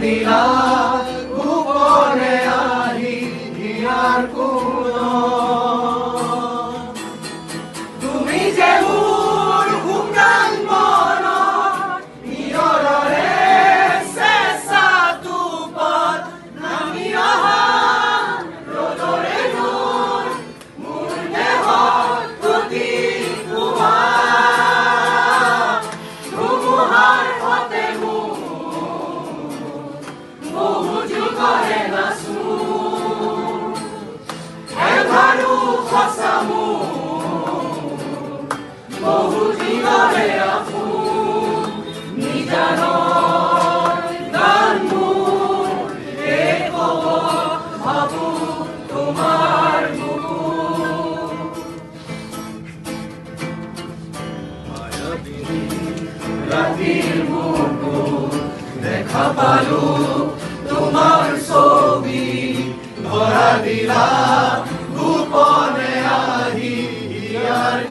দিলা গোপনে আহি হিয়াৰ কোণত। তুমি যে মোৰ শুকান মনত নিয়ৰৰে চেঁচা টোপত নামি অহা ৰ'দৰে নৈ মোৰ দেহত প্ৰতিটোৱা ধুমুহাৰ সতে বহু যুগৰে নাচো এঘাৰো সঁচা বহু দিনৰে আপোন নিজানৰ গান মোৰ এই ক'ব ভাবো তোমাৰ বুকুত। ৰাতিৰ বুকুত দেখা পালো তোমাৰ ছবি ধৰা দিলা